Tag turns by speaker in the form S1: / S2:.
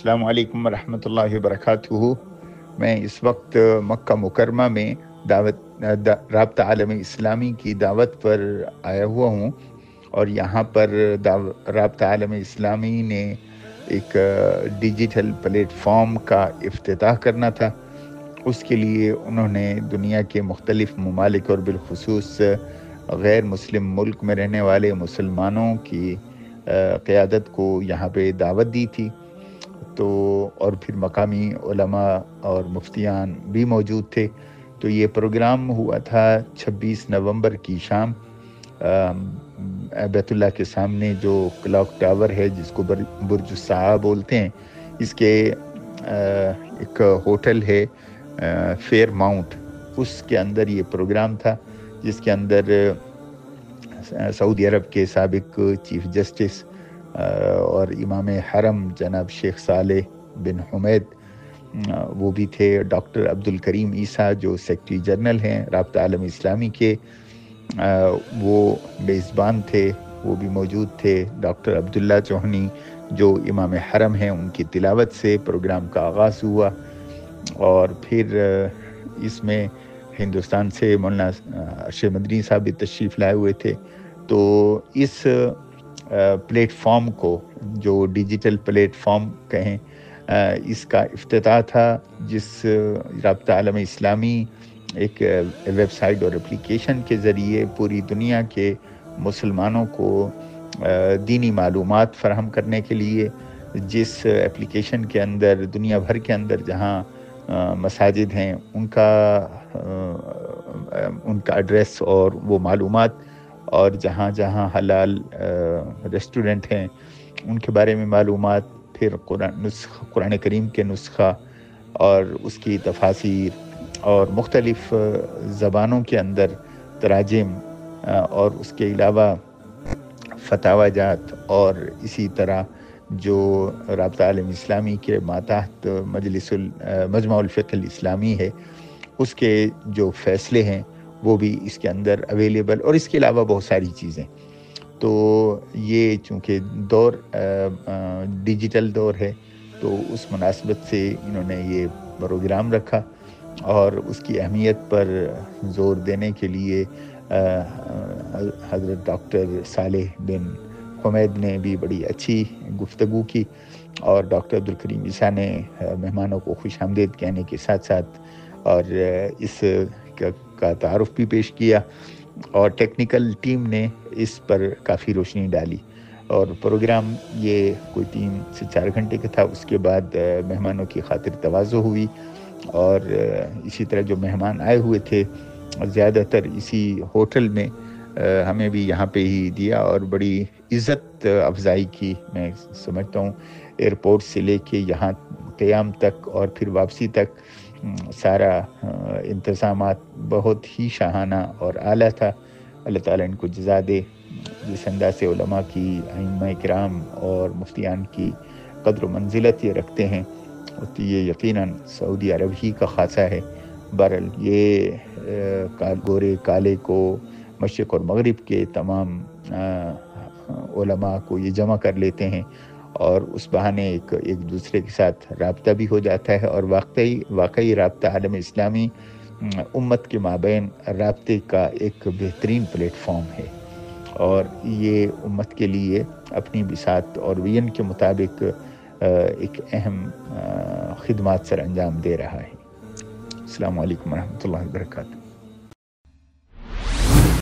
S1: السلام علیکم ورحمۃ اللہ وبرکاتہ۔ میں اس وقت مکہ مکرمہ میں رابطہ عالم اسلامی کی دعوت پر آیا ہوا ہوں، اور یہاں پر رابطہ عالم اسلامی نے ایک ڈیجیٹل پلیٹ فارم کا افتتاح کرنا تھا۔ اس کے لیے انہوں نے دنیا کے مختلف ممالک اور بالخصوص غیر مسلم ملک میں رہنے والے مسلمانوں کی قیادت کو یہاں پہ دعوت دی تھی، تو اور پھر مقامی علماء اور مفتیان بھی موجود تھے۔ تو یہ پروگرام ہوا تھا 26 نومبر کی شام بیت اللہ کے سامنے جو کلاک ٹاور ہے، جس کو برج الصحابہ بولتے ہیں، اس کے ایک ہوٹل ہے فیئر ماؤنٹ، اس کے اندر یہ پروگرام تھا، جس کے اندر سعودی عرب کے سابق چیف جسٹس اور امام حرم جناب شیخ صالح بن حمید وہ بھی تھے، ڈاکٹر عبدالکریم عیسیٰ جو سیکرٹری جنرل ہیں رابطہ عالم اسلامی کے، وہ میزبان تھے، وہ بھی موجود تھے۔ ڈاکٹر عبداللہ چوہنی جو امام حرم ہیں، ان کی تلاوت سے پروگرام کا آغاز ہوا، اور پھر اس میں ہندوستان سے مولانا ارشد مدنی صاحب بھی تشریف لائے ہوئے تھے۔ تو اس پلیٹ فارم کو، جو ڈیجیٹل پلیٹ فارم کہیں، اس کا افتتاح تھا، جس رابطہ عالم اسلامی ایک ویب سائٹ اور اپلیکیشن کے ذریعے پوری دنیا کے مسلمانوں کو دینی معلومات فراہم کرنے کے لیے، جس اپلیکیشن کے اندر دنیا بھر کے اندر جہاں مساجد ہیں ان کا ایڈریس اور وہ معلومات، اور جہاں جہاں حلال ریسٹورنٹ ہیں ان کے بارے میں معلومات، پھر قرآن کریم کے نسخہ اور اس کی تفاسیر، اور مختلف زبانوں کے اندر تراجم، اور اس کے علاوہ فتاوی جات، اور اسی طرح جو رابطہ عالم اسلامی کے ماتحت مجمع الفقہ الاسلامی ہے، اس کے جو فیصلے ہیں وہ بھی اس کے اندر اویلیبل، اور اس کے علاوہ بہت ساری چیزیں۔ تو یہ چونکہ دور ڈیجیٹل دور ہے، تو اس مناسبت سے انہوں نے یہ پروگرام رکھا، اور اس کی اہمیت پر زور دینے کے لیے حضرت ڈاکٹر صالح بن حمید نے بھی بڑی اچھی گفتگو کی، اور ڈاکٹر عبدالکریم عیسیٰ نے مہمانوں کو خوش آمدید کہنے کے ساتھ ساتھ اور اس کا تعارف بھی پیش کیا، اور ٹیکنیکل ٹیم نے اس پر کافی روشنی ڈالی، اور پروگرام یہ کوئی 3 سے 4 گھنٹے کا تھا۔ اس کے بعد مہمانوں کی خاطر تواضع ہوئی، اور اسی طرح جو مہمان آئے ہوئے تھے زیادہ تر اسی ہوٹل میں ہمیں بھی یہاں پہ ہی دیا، اور بڑی عزت افزائی کی، میں سمجھتا ہوں ایئرپورٹ سے لے کے یہاں قیام تک اور پھر واپسی تک سارا انتظامات بہت ہی شاہانہ اور اعلیٰ تھا۔ اللہ تعالیٰ ان کو جزا دے، جس انداز سے علماء کی، ائمہ کرام اور مفتیان کی قدر و منزلت یہ رکھتے ہیں، تو یہ یقیناً سعودی عرب ہی کا خاصہ ہے۔ بہرحال یہ گورے کالے کو، مشرق اور مغرب کے تمام علماء کو یہ جمع کر لیتے ہیں، اور اس بہانے ایک دوسرے کے ساتھ رابطہ بھی ہو جاتا ہے، اور واقعی رابطہ عالم اسلامی امت کے مابین رابطے کا ایک بہترین پلیٹ فارم ہے، اور یہ امت کے لیے اپنی بساط اور ویژن کے مطابق ایک اہم خدمات سر انجام دے رہا ہے۔ السلام علیکم ورحمۃ اللہ وبرکاتہ۔